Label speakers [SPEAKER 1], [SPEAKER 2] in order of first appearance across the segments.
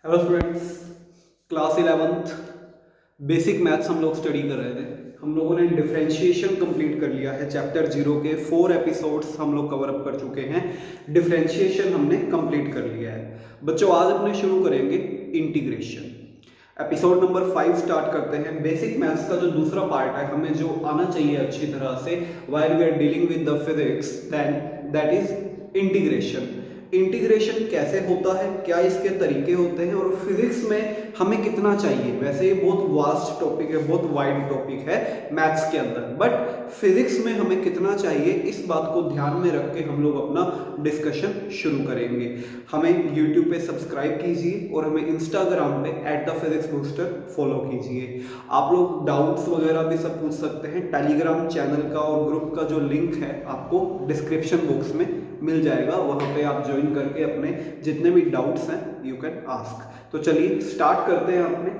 [SPEAKER 1] Hello students, class 11th basic maths हम लोग study कर रहे थे। हम लोगों ने डिफरेंशिएशन कंप्लीट कर लिया है। चैप्टर 0 के 4 एपिसोड्स हम लोग कवर अप कर चुके हैं। डिफरेंशिएशन हमने कंप्लीट कर लिया है। बच्चों, आज अपने शुरू करेंगे इंटीग्रेशन। एपिसोड नंबर 5 स्टार्ट करते हैं। बेसिक मैथ्स का जो दूसरा पार्ट है, हमें जो आना चाहिए अच्छी तरह से while we are dealing with the physics, then that is integration. Integration कैसे होता है, क्या इसके तरीके होते हैं और फिजिक्स में हमें कितना चाहिए। वैसे ये बहुत वास्ट टॉपिक है, बहुत वाइड टॉपिक है मैथ्स के अंदर, बट फिजिक्स में हमें कितना चाहिए इस बात को ध्यान में रख के हम लोग अपना डिस्कशन शुरू करेंगे। हमें यूट्यूब पे सब्सक्राइब कीजिए और हमें इंस्टाग्राम पे @thePhysicsBooster फॉलो कीजिए। आप लोग डाउट्स वगैरह भी सब पूछ सकते हैं। टेलीग्राम चैनल का और ग्रुप का जो लिंक है आपको डिस्क्रिप्शन बॉक्स में मिल जाएगा, वहां पे आप ज्वाइन करके अपने जितने भी डाउट्स हैं यू कैन आस्क। तो चलिए स्टार्ट करते हैं। अपने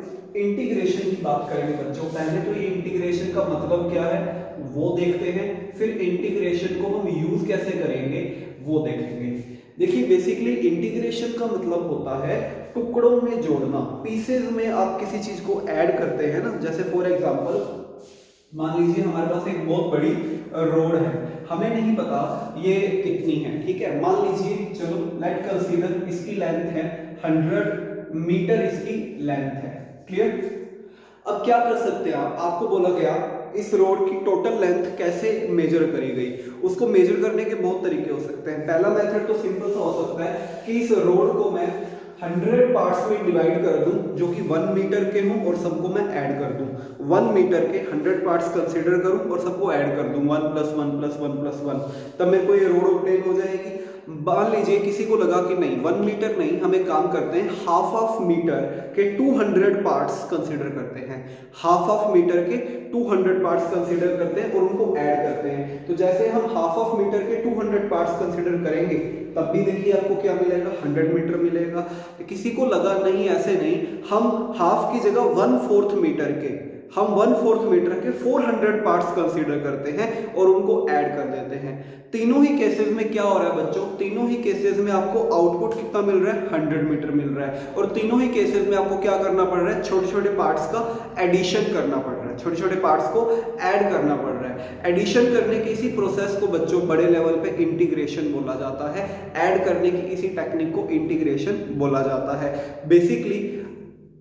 [SPEAKER 1] इंटीग्रेशन की बात करेंगे बच्चों। पहले तो ये इंटीग्रेशन का मतलब क्या है वो देखते हैं, फिर इंटीग्रेशन को हम यूज कैसे करेंगे वो देखेंगे। देखिए, बेसिकली इंटीग्रेशन का मतलब होता है टुकड़ों में जोड़ना। पीसेज में आप किसी चीज को ऐड करते हैं ना। जैसे फॉर एग्जांपल मान लीजिए हमारे पास एक बहुत बड़ी रोड है, हमें नहीं पता ये कितनी है, ठीक है। मान लीजिए, चलो लेट कंसीडर इसकी लेंथ है 100 मीटर, इसकी लेंथ है। क्लियर। अब क्या कर सकते हैं आपको बोला गया इस रोड की टोटल लेंथ कैसे मेजर करी गई। उसको मेजर करने के बहुत तरीके हो सकते हैं। पहला मेथड तो सिंपल सा हो सकता है कि इस रोड को मैं 100 पार्ट्स में डिवाइड कर दूं जो कि 1 मीटर के हों और सबको मैं ऐड कर दूं। 1 मीटर के 100 पार्ट्स कंसीडर करूं और सबको ऐड कर दूं 1 + 1 + 1 + 1, तब मेरे को ये रोड ऑब्टेन हो जाएगी। मान लीजिए किसी को लगा कि नहीं 1 मीटर नहीं, हमें काम करते हैं हाफ ऑफ मीटर के 200 पार्ट्स कंसीडर करते हैं। हाफ ऑफ मीटर के 200 पार्ट्स कंसीडर करते हैं और उनको ऐड करते हैं। तो जैसे हम हाफ ऑफ मीटर के 200 पार्ट्स कंसीडर करेंगे तब भी देखिए आपको क्या मिलेगा, 100 मीटर मिलेगा। किसी को लगा नहीं ऐसे नहीं, हम हाफ की जगह 1/4 मीटर के 400 पार्ट्स कंसीडर करते हैं और उनको ऐड कर देते हैं। तीनों ही केसेस में क्या हो रहा है बच्चों, तीनों ही केसेस में आपको आउटपुट कितना मिल रहा है, 100 मीटर मिल रहा है। और तीनों ही केसेस में आपको क्या करना पड़ रहा है, छोटे छोटे पार्ट्स का एडिशन करना पड़ रहा है, छोटे छोटे पार्ट्स को ऐड करना पड़ रहा है। एडिशन करने की इसी प्रोसेस को बच्चों बड़े लेवल पे इंटीग्रेशन बोला जाता है। ऐड करने की इसी टेक्निक को इंटीग्रेशन बोला जाता है। बेसिकली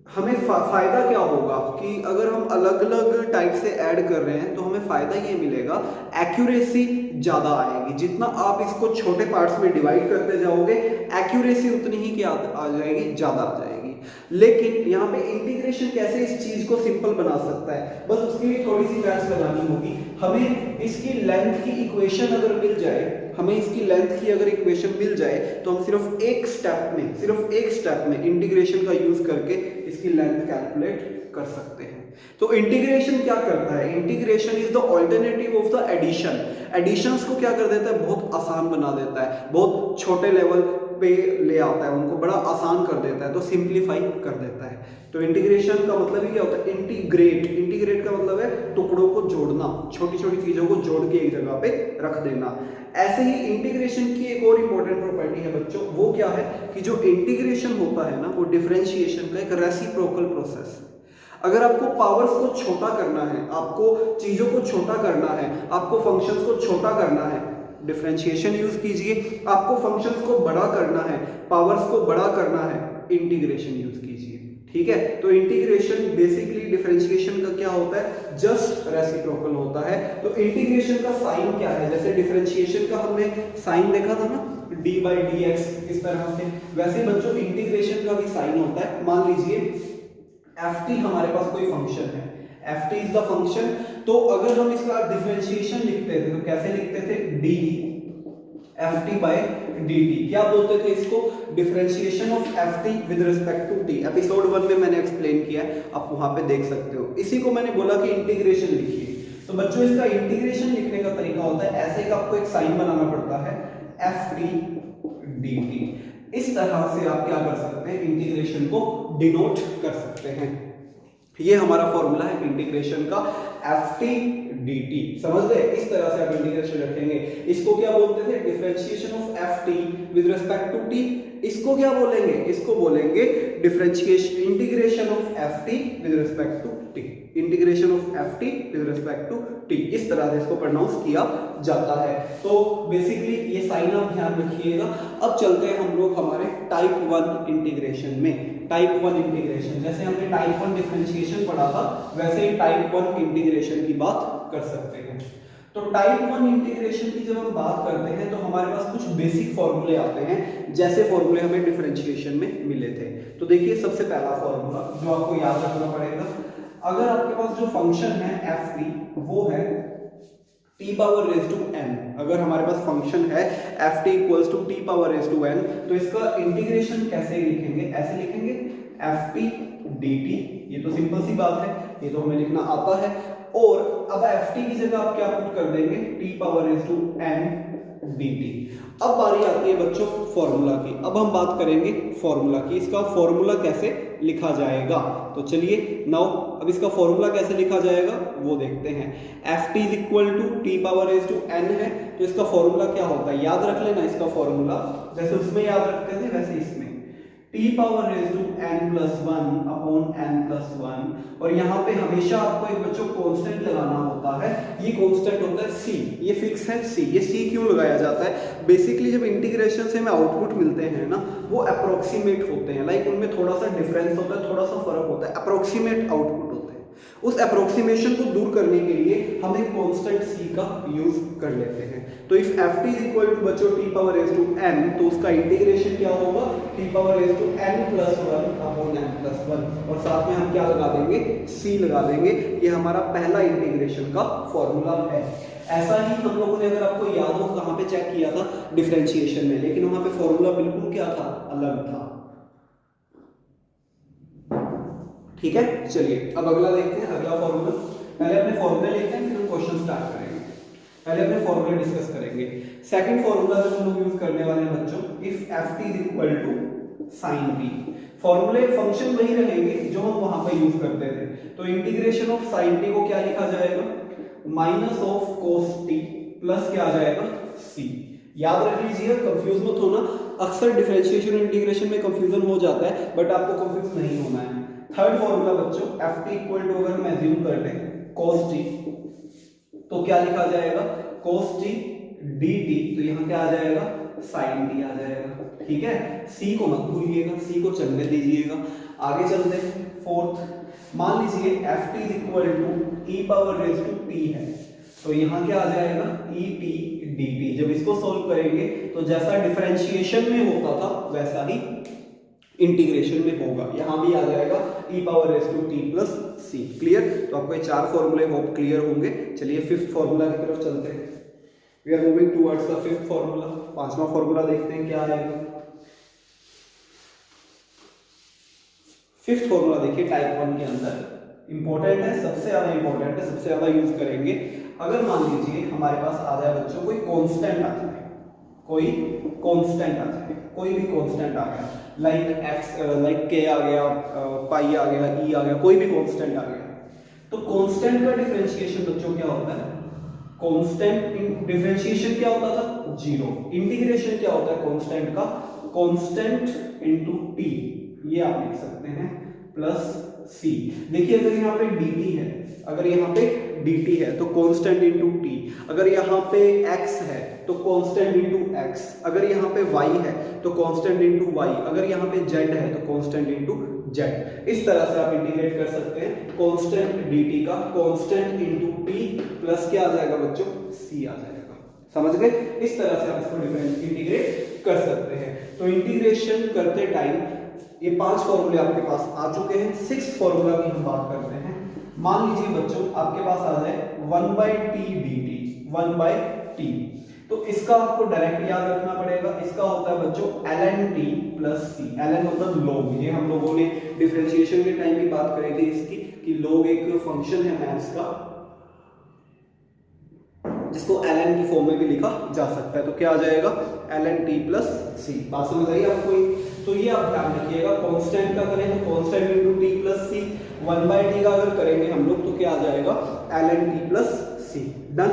[SPEAKER 1] हमें फायदा क्या होगा कि अगर हम अलग अलग टाइप से ऐड कर रहे हैं तो हमें फायदा ये मिलेगा, एक्यूरेसी ज्यादा आएगी। जितना आप इसको छोटे पार्ट्स में डिवाइड करते जाओगे एक्यूरेसी उतनी ही क्या आ जाएगी, ज्यादा आ जाएगी। लेकिन यहाँ पे इंटीग्रेशन कैसे इस चीज को सिंपल बना सकता है, बस उसके लिए थोड़ी सी मैथ्स लगानी होगी। हमें इसकी लेंथ की इक्वेशन अगर मिल जाए, हमें इसकी लेंथ की अगर इक्वेशन मिल जाए तो हम सिर्फ एक स्टेप में इंटीग्रेशन का यूज करके इसकी लेंथ कैलकुलेट कर सकते हैं। तो इंटीग्रेशन क्या करता है, integration is the alternative of the addition. Additions को क्या कर देता है, बहुत आसान बना देता है, बहुत छोटे लेवल पे ले आता है, उनको बड़ा आसान कर देता है, तो सिंप्लीफाई कर देता है। तो इंटीग्रेशन का मतलब ही क्या होता है, इंटीग्रेट का मतलब है टुकड़ों को जोड़ना, छोटी छोटी चीजों को जोड़ के एक जगह पे रख देना। ऐसे ही इंटीग्रेशन की एक और इंपॉर्टेंट प्रॉपर्टी है बच्चों, वो क्या है कि जो इंटीग्रेशन होता है ना वो डिफरेंशिएशन का एक रेसिप्रोकल प्रोसेस है। अगर आपको पावर्स को छोटा करना है, आपको चीजों को छोटा करना है, आपको फंक्शंस को छोटा करना है, डिफरेंशिएशन यूज कीजिए। आपको फंक्शंस को बड़ा करना है, पावर्स को बड़ा करना है, इंटीग्रेशन यूज कीजिए। ठीक है। तो इंटीग्रेशन बेसिकली डिफरेंशिएशन का क्या होता है, जस्ट रेसिप्रोकल होता है। तो इंटीग्रेशन का साइन क्या है, जैसे डिफरेंशिएशन का हमने साइन देखा था ना d/dx इस तरह से, वैसे बच्चों इंटीग्रेशन का भी साइन होता है। मान लीजिए ft हमारे पास कोई फंक्शन है, ft इज द फंक्शन। तो अगर हम इसका डिफरेंशिएशन लिखते थे तो कैसे लिखते थे, dft/dt। क्या बोलते थे इसको, differentiation of ft with respect to t। Episode 1 में मैंने एक्सप्लेन किया है, आप वहां पे देख सकते हो। इसी को मैंने बोला कि इंटीग्रेशन लिखिए। तो बच्चों इसका इंटीग्रेशन लिखने का तरीका होता है ऐसे कि आपको एक साइन बनाना पड़ता है, ft/dt। इस तरह से आप क्या कर सकते हैं, इंटीग्रेशन को डिनोट कर सकते हैं। ये हमारा फॉर्मूला है इंटीग्रेशन का, ft/dt। समझ गए, इस तरह से आप इंटीग्रेशन रखेंगे। इसको क्या बोलते थे, differentiation of ft with respect to t। इसको क्या बोलेंगे, इसको बोलेंगे differentiation integration of F T with respect to T, integration of F T with respect to T, इस तरह से इसको प्रोनाउंस किया जाता है। तो बेसिकली ये साइन आप ध्यान रखिएगा। अब चलते हैं हम लोग हमारे टाइप 1 इंटीग्रेशन में। टाइप 1 इंटीग्रेशन, जैसे हमने टाइप 1 डिफरेंशिएशन पढ़ा था वैसे ही टाइप 1 इंटीग्रेशन की बात कर सकते हैं। तो टाइप 1 इंटीग्रेशन की जब हम बात करते हैं तो हमारे पास कुछ बेसिक फॉर्मूले आते हैं, जैसे फॉर्मूले हमें डिफरेंशिएशन में मिले थे। तो देखिए सबसे पहला फॉर्मूला जो आपको याद रखना पड़ेगा, अगर आपके पास जो फंक्शन है एफ टी वो है t power raise to n, अगर हमारे पास फंक्शन है F T equals to t power raise to n, तो इसका इंटीग्रेशन कैसे लिखेंगे, ऐसे लिखेंगे एफ टी डी टी। ये तो सिंपल सी बात है, ये तो हमें लिखना आता है। और अब एफ टी की जगह आप क्या पुट कर देंगे, t power raise to n dt। अब बारी आती है बच्चों फॉर्मूला की। अब हम बात करेंगे फॉर्मूला की, इसका फॉर्मूला कैसे लिखा जाएगा। तो चलिए नाउ अब इसका फॉर्मूला कैसे लिखा जाएगा वो देखते हैं। F T is equal to T power raise to n है, तो इसका फॉर्मूला क्या होता है, याद रख लेना इसका फॉर्मूला, जैसे उसमें याद रखते थे वैसे इसमें t power raise to n plus 1 upon n plus 1। और यहाँ पे हमेशा आपको एक बच्चों कांस्टेंट लगाना होता है, ये कांस्टेंट होता है c, ये फिक्स है c। ये c क्यों लगाया जाता है, बेसिकली जब इंटीग्रेशन से हमें आउटपुट मिलते हैं ना वो अप्रोक्सीमेट होते हैं, लाइक उनमें थोड़ा सा डिफरेंस होता है, थोड़ा सा फर्क होता है, अप्रोक्सीमेट आउटपुट होते हैं। उस अप्रोक्सीमेशन को दूर करने के लिए हम एक कांस्टेंट c का यूज कर लेते हैं। तो if F T is equal to बच्चों t power raise to n, तो उसका इंटीग्रेशन क्या होगा, t power raise to n plus 1 upon n plus 1, और साथ में हम क्या लगा देंगे, c लगा देंगे। ये हमारा पहला इंटीग्रेशन का फॉर्मूला है। ऐसा ही हम लोगों ने, अगर आपको याद हो, कहाँ पे चेक किया था, डिफरेंशिएशन में, लेकिन वहां पे फॉर्मूला बिल्कुल क्या था, अलग था। ठीक है, चलिए अब अगला देखते हैं, अगला फॉर्मूला। पहले अपने फॉर्मूले लेते हैं, फिर हम क्वेश्चन स्टार्ट करेंगे। पहले अपने फॉर्मूले डिस्कस करेंगे। सेकंड फॉर्मूला जो हम लोग यूज करने वाले हैं बच्चों, if F T is equal to sine T. फॉर्मूले फंक्शन वही रहेंगे जो हम वहां पे यूज करते थे। तो इंटीग्रेशन ऑफ साइन टी को क्या लिखा जाएगा, minus of cos t plus क्या आ जाएगा, सी। याद रख लीजिए, कंफ्यूज मत होना, अक्सर डिफरेंशिएशन और इंटीग्रेशन में कंफ्यूजन हो जाता है, बट आपको कंफ्यूज नहीं होना है। थर्ड फॉर्मूला बच्चों, एफ टी इक्वल टू, अगर हम एज्यूम कर लें cos t, तो क्या लिखा जाएगा, cos t dt, तो यहाँ क्या आ जाएगा, sin t आ जाएगा। ठीक है, c को मत भूलिएगा, c को चलने दीजिएगा। आगे चलते हैं फोर्थ, मान लीजिए F T is equal to e power raise to t है, तो यहाँ क्या आ जाएगा, e t dt। जब इसको सोल्व करेंगे तो जैसा डिफरेंशिएशन में होता था वैसा ही इंटीग्रेशन में होगा, यहां भी आ जाएगा e power raise to t plus c। Clear, तो आपको ये चार फॉर्मूले होप क्लियर होंगे। चलिए फिफ्थ फॉर्मूला की तरफ चलते हैं। We are moving towards the fifth formula. पांचवा फॉर्मूला देखते हैं क्या आएगा। फिफ्थ फॉर्मूला देखिए टाइप 1 के अंदर इंपॉर्टेंट है, सबसे ज्यादा इंपॉर्टेंट है, सबसे ज्यादा यूज करेंगे। अगर मान लीजिए हमारे पास आ जाए बच्चों कोई कांस्टेंट आ जाए, कोई कांस्टेंट आ जाए, कोई भी कांस्टेंट आ गया, लाइक x, लाइक k आ गया, पाई आ गया, e आ गया, कोई भी कांस्टेंट आ गया। तो कांस्टेंट का डिफरेंशिएशन बच्चों क्या होता है, कांस्टेंट डिफरेंशिएशन क्या होता था, जीरो। इंटीग्रेशन क्या होता है कांस्टेंट का, कांस्टेंट इनटू t, ये आप लिख सकते हैं, प्लस c। देखिए अगर यहाँ पे dt है, अगर यहाँ पे dt है तो कांस्टेंट इनटू t, अगर यहाँ पे x है तो कांस्टेंट इनटू x, अगर यहाँ पे y है तो कांस्टेंट इनटू y, अगर यहाँ पे z है तो कांस्टेंट इनटू z। इस तरह से आप इंटीग्रेट कर सकते हैं कांस्टेंट dt का कांस्टेंट इनटू t प्लस क्या आ जाएगा बच्चों, c आ जाएगा। समझ गए, इस तरह से आप इसको इंटीग्रेट कर सकते हैं। तो इंटीग्रेशन करते टाइम ये पांच फॉर्मूले आपके पास आ चुके हैं। सिक्स्थ फॉर्मूला की हम बात करते हैं। मान लीजिए बच्चों आपके पास आ जाए 1/t dt, 1/t, तो इसका आपको डायरेक्ट याद रखना पड़ेगा। इसका होता है बच्चों ln t plus c। ln मतलब log, ये हम लोगों ने डिफरेंशिएशन के टाइम भी बात करी थी इसकी, कि log एक फंक्शन है मैथ्स का जिसको ln की फॉर्म में भी लिखा जा सकता है। तो क्या आ जाएगा, ln t प्लस c। बात समझ आई आपको? तो ये आप ध्यान रखिएगा, कांस्टेंट का करें तो constant into t plus c, 1/t का अगर करेंगे हम लोग तो क्या आ जाएगा, ln t plus c। Done.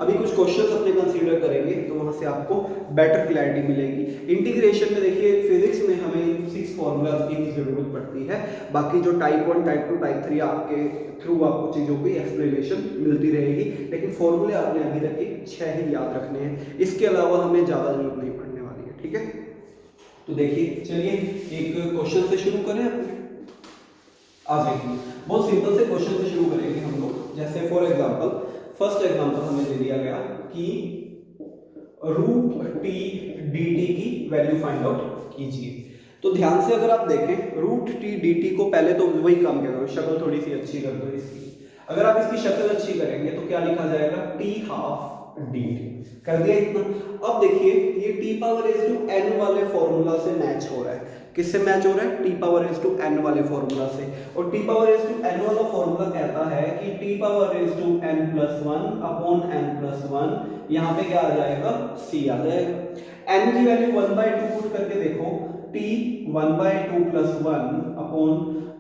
[SPEAKER 1] अभी कुछ क्वेश्चंस अपने कंसीडर करेंगे तो वहां से आपको बेटर क्लैरिटी मिलेगी। इंटीग्रेशन में देखिए फिजिक्स में हमें 6 फॉर्मूलाज की जरूरत पड़ती है, बाकी जो टाइप 1, टाइप 2, टाइप 3 आपके थ्रू आपको चीज़ों की एक्सप्लेनेशन मिलती रहेगी, लेकिन फॉर्मूले आपने अभी तक 6 ही याद रखने हैं, इसके अलावा हमें ज़्यादा जरूरत नहीं पड़ने वाली है। ठीक है, तो देखिए चलिए एक क्वेश्चन से शुरू करें अपने। आज देखिए बहुत सिंपल से क्वेश्चन से शुरू करेंगे हम लोग। जैसे फॉर एग्जांपल फर्स्ट एग्जांपल हमें दे दिया गया कि रूट टी डी टी की वैल्यू फाइंड आउट कीजिए। तो ध्यान से अगर आप देखें रूट टी डी टी को पहले तो वही काम किया करो, शक्ल थोड़ी सी अच्छी कर दो इसकी। अगर आप इसकी शक्ल अच्छी करेंगे तो क्या लिखा जाएगा, टी हाफ डी टी, कर दिया इतना। अब देखिए ये T power raise to N वाले फॉर्मूला से मैच हो रहा है। किससे मैच हो रहा है, T power raise to N वाले फॉर्मूला से। और T power raise to N वाला फॉर्मूला कहता है कि T power raise to N plus 1 upon N plus 1, यहाँ पे क्या आ जाएगा, सी आ जाएगा। एन की वैल्यू 1/2 पुट करके देखो, टी 1/2 प्लस 1 अपॉन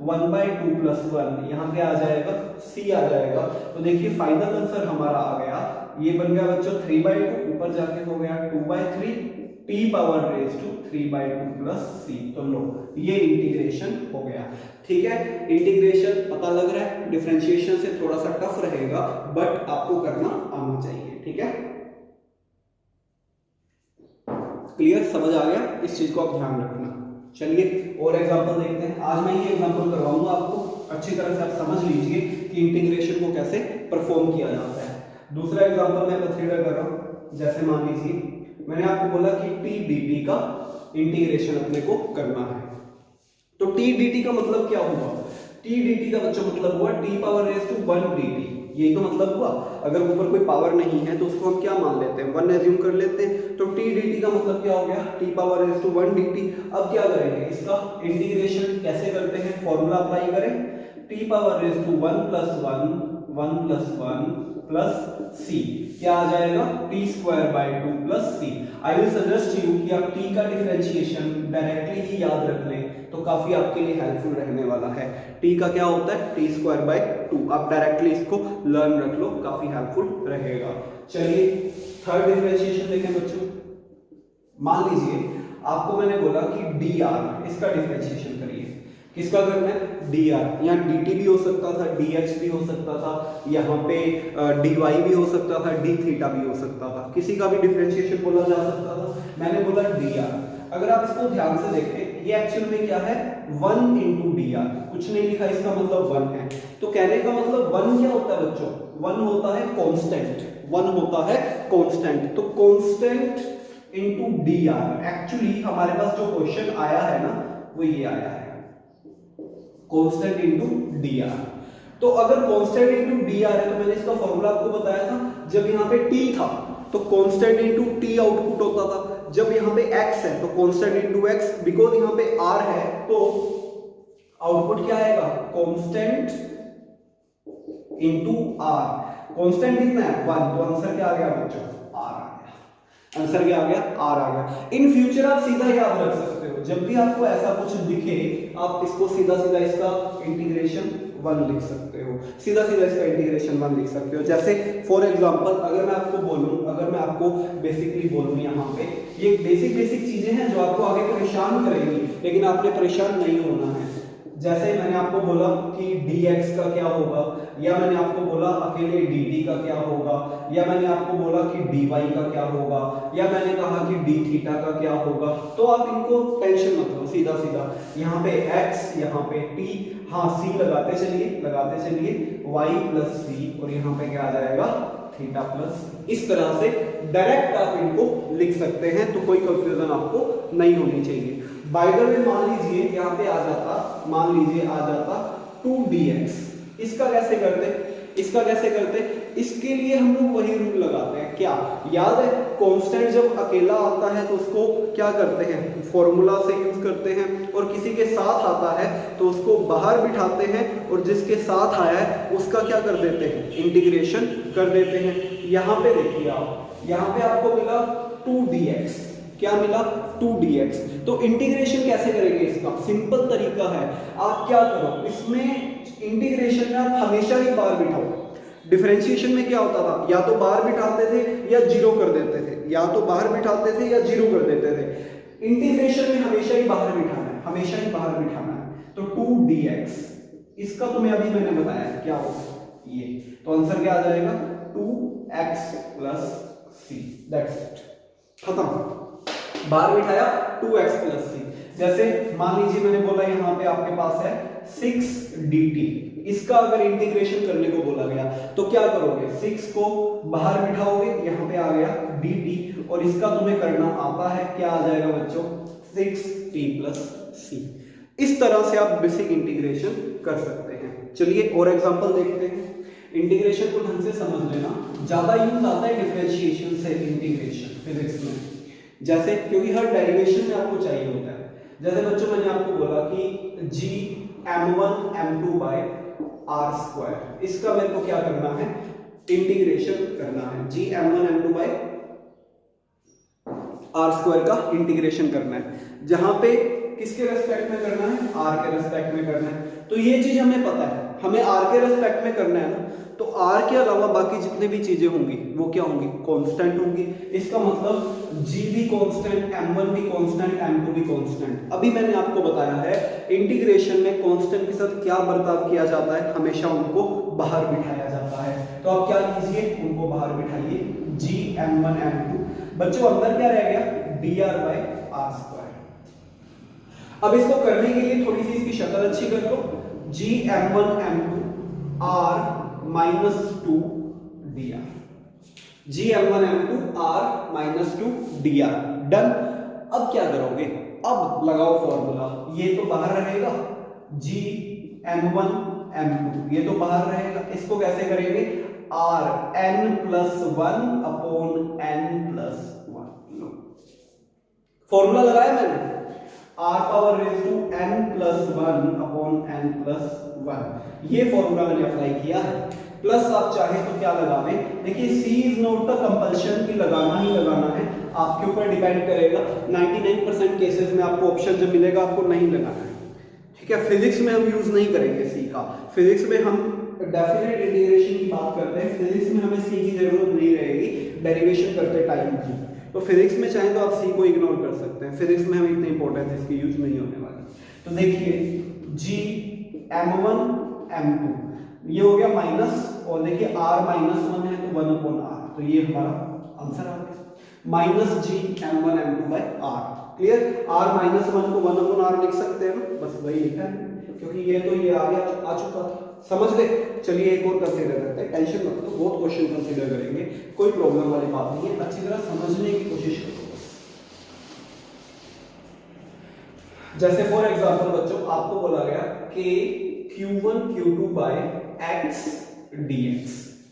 [SPEAKER 1] 1/2 प्लस 1, यहाँ पे आ जाएगा सी आ जाएगा। तो देखिए फाइनल आंसर हमारा आ गया, ये बन गया बच्चों 3/2, ऊपर जाके हो गया 2/3, T power raise to 3/2 plus C. तो लो ये इंटीग्रेशन हो गया। ठीक है, इंटीग्रेशन पता लग रहा है, डिफरेंशिएशन से थोड़ा सा टफ रहेगा बट आपको करना आना चाहिए। ठीक है, क्लियर, समझ आ गया, इस चीज को आप ध्यान रखना। चलिए और एग्जांपल देखते हैं। आज मैं ये एग्जांपल करवाऊंगा आपको, अच्छी तरह से आप समझ लीजिए कि इंटीग्रेशन को कैसे परफॉर्म किया जाता है। दूसरा एग्जांपल मैं कंसीडर कर रहा हूं, जैसे मान लीजिए मैंने आपको बोला कि टी डी टी का इंटीग्रेशन अपने को करना है। तो टी डी टी का मतलब क्या हुआ, टी डी टी का बच्चों मतलब हुआ T power raise to 1 D T, यही तो मतलब हुआ। अगर ऊपर कोई पावर नहीं है तो उसको हम क्या मान लेते हैं, 1 एज्यूम कर लेते हैं। तो टी डी टी का मतलब क्या हो गया, T power raise to 1 D T. अब क्या करेंगे, इसका इंटीग्रेशन कैसे करते हैं, फॉर्मूला अप्लाई करें, T power raise to 1 plus 1 plus C, क्या आ जाएगा, T square by 2 plus C. I will suggest you कि आप टी का डिफरेंशिएशन डायरेक्टली ही याद रख लें तो काफी आपके लिए हेल्पफुल रहने वाला है। टी का क्या होता है, टी स्क्वायर बाय 2, आप डायरेक्टली इसको लर्न रख लो, काफी हेल्पफुल रहेगा। चलिए थर्ड डिफरेंशिएशन देखें बच्चों। मान लीजिए आपको मैंने बोला कि डी आर, इसका डिफरेंशिएशन करिए। किसका करना है, डी आर, यहाँ डी टी भी हो सकता था, डी एक्स भी हो सकता था, यहाँ पे डी वाई भी हो सकता था, डी थीटा भी हो सकता था, किसी का भी डिफरेंशिएशन बोला जा सकता था। मैंने बोला डी आर। अगर आप इसको ध्यान से देखें, ये एक्चुअल में क्या है, 1 इंटू डी आर, कुछ नहीं लिखा, इसका मतलब 1 है। तो कहने का मतलब 1 क्या होता है बच्चों, 1 होता है कांस्टेंट, 1 होता है कांस्टेंट। तो constant into D R, actually हमारे पास जो क्वेश्चन आया है ना वो ये आया है, कांस्टेंट इनटू डी आर। तो अगर कांस्टेंट इनटू डी आर है तो मैंने इसका फॉर्मूला आपको बताया था, जब यहाँ पे टी था तो कांस्टेंट इनटू टी आउटपुट होता था, जब यहाँ पे एक्स है तो कांस्टेंट इनटू एक्स, बिकॉज यहाँ पे आर है तो आउटपुट क्या आएगा, कांस्टेंट इनटू आर। कांस्टेंट कितना है, 1, तो आंसर क्या आ गया बच्चों, आर आ गया। आंसर क्या आ गया, आर आ गया। इन फ्यूचर आप सीधा याद रख सकते हो, जब भी आपको ऐसा कुछ दिखे आप इसको सीधा सीधा इसका इंटीग्रेशन 1 लिख सकते हो, सीधा सीधा इसका इंटीग्रेशन 1 लिख सकते हो। जैसे फॉर एग्जांपल अगर मैं आपको बोलूं, अगर मैं आपको बेसिकली बोलूं, यहाँ पे ये बेसिक चीजें हैं जो आपको आगे परेशान करेंगी, लेकिन आपने परेशान नहीं होना है। जैसे मैंने आपको बोला कि dx का क्या होगा, या मैंने आपको बोला अकेले dt का क्या होगा, या मैंने आपको बोला कि dy का क्या होगा, या मैंने कहा कि d थीटा का क्या होगा, तो आप इनको टेंशन मत लो, सीधा सीधा यहाँ पे x, यहाँ पे t, हाँ c लगाते चलिए y प्लस c, और यहाँ पे क्या आ जाएगा, थीटा प्लस, इस तरह से डायरेक्ट आप इनको लिख सकते हैं, तो कोई कंफ्यूजन आपको नहीं होनी चाहिए। बाय द वे मान लीजिए यहाँ पे आ जाता, मान लीजिए आ जाता 2dx, इसका कैसे करते, इसके लिए हम लोग वही रूल लगाते हैं, क्या याद है, कांस्टेंट जब अकेला आता है तो उसको क्या करते हैं, फॉर्मूला से यूज करते हैं, और किसी के साथ आता है तो उसको बाहर बिठाते हैं, और जिसके साथ आया है उसका क्या कर देते हैं, इंटीग्रेशन कर देते हैं। यहाँ पे देखिए आप, यहाँ पे आपको मिला 2dx, क्या मिला, 2dx। तो इंटीग्रेशन कैसे करेंगे इसका, सिंपल तरीका है, आप क्या करो, इसमें इंटीग्रेशन में आप हमेशा ही बाहर बिठाओ, डिफरेंशिएशन में क्या होता था, या तो बाहर बिठाते थे या जीरो कर देते थे, या तो बाहर बिठाते थे या जीरो कर देते थे। इंटीग्रेशन में हमेशा ही बाहर बिठाना है, हमेशा ही बाहर बिठाना है। तो 2dx, इसका तुम्हें अभी मैंने बताया क्या होगा ये, तो आंसर क्या आ जाएगा 2x plus C, that's it, खत्म। बाहर बिठाया 2x प्लस सी। जैसे मान लीजिए मैंने बोला यहाँ पे आपके पास है 6dt, इसका अगर इंटीग्रेशन करने को बोला गया तो क्या करोगे, 6 को बाहर बिठाओगे, यहाँ पे आ गया dt, और इसका तुम्हें करना आता है, क्या आ जाएगा बच्चों 6t प्लस सी। इस तरह से आप बेसिक इंटीग्रेशन कर सकते हैं। चलिए और एग्जांपल देखते हैं। इंटीग्रेशन को ढंग से समझ लेना, ज्यादा यूज आता है डिफरेंशिएशन से इंटीग्रेशन फिजिक्स में, जैसे क्योंकि हर डेरिवेशन में आपको चाहिए होता है। जैसे बच्चों मैंने आपको बोला कि g m1 m2 by R square, इसका मेरे को क्या करना है, इंटीग्रेशन करना है। g m1 m2 by R square का इंटीग्रेशन करना है, जहां पे किसके रेस्पेक्ट में करना है, r के रेस्पेक्ट में करना है। तो ये चीज हमें पता है, हमें r के रेस्पेक्ट में करना है ना, तो r के अलावा बाकी जितने भी चीजें होंगी वो क्या होंगी, कांस्टेंट होंगी। इसका मतलब g भी कांस्टेंट, m1 भी कांस्टेंट, m2 भी कांस्टेंट। अभी मैंने आपको बताया है इंटीग्रेशन में कांस्टेंट के साथ क्या बर्ताव किया जाता है, हमेशा उनको बाहर बिठाया जाता है। तो आप क्या कीजिए, उनको बाहर बिठाइए, g m1 m2, बच्चों अंदर क्या रह गया, dr बाय आर स्क्वायर। अब इसको करने के लिए थोड़ी सी इसकी शक्ल अच्छी कर लो, g m1 m2 r minus 2 dr, g m1 m2 r minus 2 dr, done. अब क्या करोगे, अब लगाओ फॉर्मूला, ये तो बाहर रहेगा, g m1 m2 ये तो बाहर रहेगा, इसको कैसे करेंगे, r n plus 1 upon n plus 1, formula लगाया मैंने, r power raise to n plus 1 upon n plus 1, ये फॉर्मूला मैंने अप्लाई किया है। प्लस आप चाहे तो क्या लगावे, देखिए c is not the compulsion की लगाना ही लगाना है, आपके ऊपर डिपेंड करेगा। 99% केसेस में आपको ऑप्शन जो मिलेगा आपको नहीं लगाना है, ठीक है। फिजिक्स में हम यूज नहीं करेंगे c का, फिजिक्स में हम डेफिनेट इंटीग्रेशन की बात करते हैं, फिजिक्स में हमें c की जरूरत नहीं रहेगी डेरिवेशन करते टाइम की। तो फिजिक्स में चाहे तो आप c को इग्नोर कर सकते हैं, फिजिक्स में हमें इतनी इंपॉर्टेंस इसकी यूज नहीं होने वाली। तो देखिए g m1 m2 ये हो गया माइनस, और देखिए r माइनस 1 है तो 1 अपॉन r, तो ये हमारा आंसर आ गया, minus g m1 m2 by r। Clear, r minus 1 को 1 अपॉन r लिख सकते हैं ना, बस वही लिखा है, क्योंकि ये तो ये आ चुका था, समझ गए। चलिए एक और कंसीडर करते हैं, टेंशन मत लो, बहुत क्वेश्चन कंसीडर करेंगे, कोई प्रॉब्लम वाली बात नहीं है, अच्छी तरह समझने की कोशिश करो। जैसे फॉर एग्जांपल बच्चों आपको बोला गया कि q1 q2 bye x dx,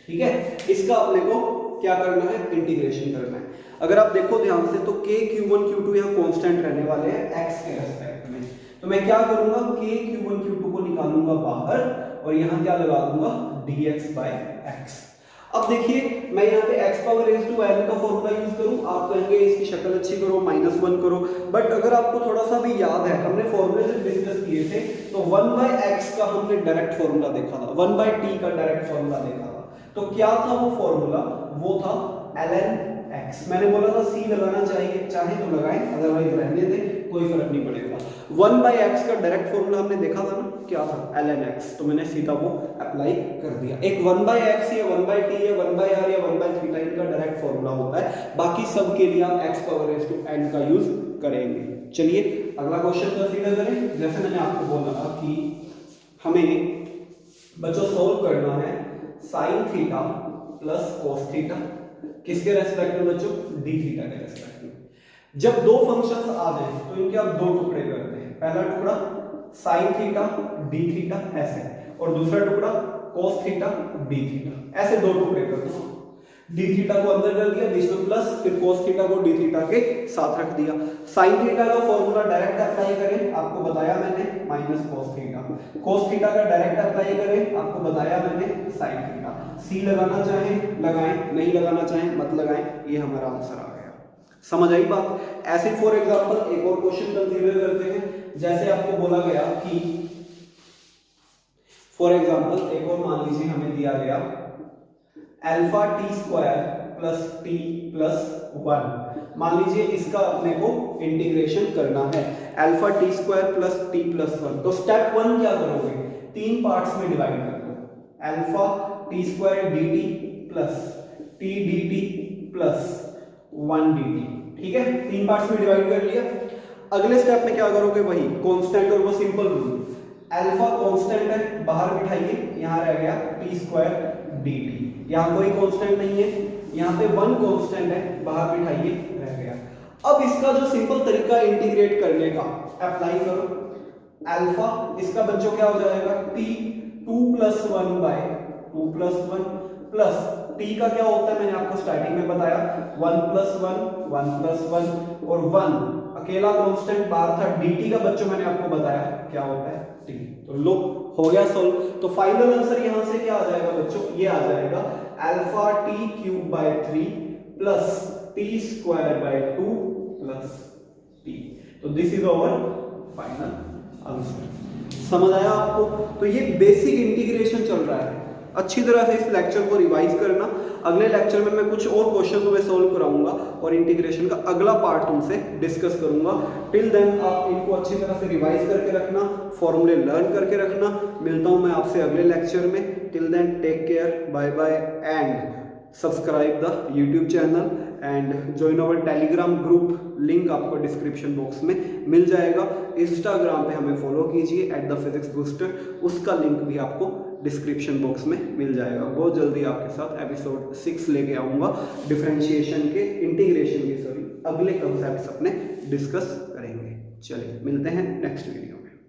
[SPEAKER 1] ठीक है, इसका अपने को क्या करना है, इंटीग्रेशन करना है। अगर आप देखो ध्यान से तो k q1 q2 यहाँ कांस्टेंट रहने वाले हैं x के रेस्पेक्ट में, तो मैं क्या करूंगा, k q1 q2 को निकालूंगा बाहर और यहाँ क्या लगा दूंगा, dx बाय x। अब देखिए मैं यहाँ पे x power raise to n का फॉर्मूला यूज करूं, आप कहेंगे इसकी शक्ल अच्छी करो, -1 करो, बट अगर आपको थोड़ा सा भी याद है, हमने फॉर्मूले जब डिस्कस किए थे तो 1/x का हमने डायरेक्ट फॉर्मूला देखा था, 1/t का डायरेक्ट फॉर्मूला देखा था। तो क्या था वो फॉर्मूला, वो था ln x। मैंने बोला था c लगाना चाहिए, चाहे तो लगाएं, अदरवाइज रहने दें, कोई फर्क नहीं पड़ेगा। 1/x का डायरेक्ट फॉर्मूला हमने देखा था ना, क्या था, ln x, तो मैंने सीधा वो अप्लाई कर दिया। एक 1/x या 1/t या 1/r या 1/θ इनका डायरेक्ट फॉर्मूला होता है, बाकी सब के लिए आप x power raise to n का यूज करेंगे। चलिए अगला क्वेश्चन कंसीडर करें। जैसे मैंने आपको बोला था कि हमें बच्चों सोल्व करना है sin theta plus cos theta, किसके रेस्पेक्ट में बच्चों, d थीटा के रेस्पेक्ट में। जब दो फंक्शंस आ जाएं तो इनके आप दो टुकड़े करते हैं, पहला टुकड़ा sin थीटा d थीटा ऐसे, और दूसरा टुकड़ा cos थीटा d थीटा, ऐसे दो टुकड़े करते हैं। d थीटा को अंदर कर दिया, बीच में प्लस, फिर cos थीटा को d थीटा के साथ रख दिया। sin थीटा का फॉर्मूला डायरेक्ट अप्लाई करें, आपको बताया मैंने, minus cos theta. cos theta का डायरेक्ट अप्लाई करें, आपको बताया मैंने, sin थीटा। c लगाना चाहें लगाएं, नहीं लगाना चाहें मत लगाएं, ये हमारा आंसर आ गया। समझ आई बात। ऐसे फॉर एग्जांपल एक और क्वेश्चन कंसीडर करते हैं। जैसे आपको बोला गया कि फॉर एग्जांपल एक और मान लीजिए हमें दिया गया alpha T square plus T plus 1। मान लीजिए इसका अपने को इंटीग्रेशन करना है, alpha T square plus T plus 1। तो स्टेप 1 क्या करोगे, 3 पार्ट्स में डिवाइड कर दो, alpha T square D T plus T D T plus 1 D T. ठीक है, 3 पार्ट्स में डिवाइड कर लिया। अगले स्टेप में क्या करोगे, वही कांस्टेंट और वो सिंपल रूल, अल्फा कांस्टेंट है बाहर बिठाइए, यहां रह गया टी स्क्वायर डी टी, यहां कोई कांस्टेंट नहीं है, यहां पे 1 कांस्टेंट है बाहर बिठाइए, रह गया। अब इसका जो सिंपल तरीका इंटीग्रेट करने का अप्लाई करो, अल्फा इसका बच्चों क्या हो जाएगा, टी 2 + 1 बाय 2 + 1 प्लस टी का क्या होता है, मैंने आपको स्टार्टिंग में बताया 1 + 1 1 + 1 और 1 अकेला कांस्टेंट बाहर था, dt का बच्चों मैंने आपको बताया क्या होता है t। तो लो हो गया सॉल्व। तो फाइनल आंसर यहां से क्या आ जाएगा बच्चों, ये आ जाएगा alpha t³ 3 plus t² 2 plus t। तो this is our final answer. समझ आया आपको? तो ये बेसिक इंटीग्रेशन चल रहा है, अच्छी तरह से इस लेक्चर को रिवाइज करना। अगले लेक्चर में मैं कुछ और क्वेश्चन तुम्हें सॉल्व कराऊंगा और इंटीग्रेशन का अगला पार्ट तुमसे डिस्कस करूंगा। टिल देन आप इनको अच्छी तरह से रिवाइज करके रखना, फॉर्मूले लर्न करके रखना। मिलता हूं मैं आपसे अगले लेक्चर में। Till then take care, bye bye and subscribe the YouTube channel and join our Telegram group, link आपको डिस्क्रिप्शन बॉक्स में मिल जाएगा। इंस्टाग्राम पे हमें फॉलो कीजिए @thePhysicsBooster, उसका लिंक भी आपको डिस्क्रिप्शन बॉक्स में मिल जाएगा। बहुत जल्दी आपके साथ एपिसोड 6 लेके आऊँगा, डिफरेंशिएशन के, इंटीग्रेशन के, सॉरी, अगले कंसेप्ट्स अपने डिस्कस करेंगे। चलिए मिलते हैं नेक्स्ट वीडियो।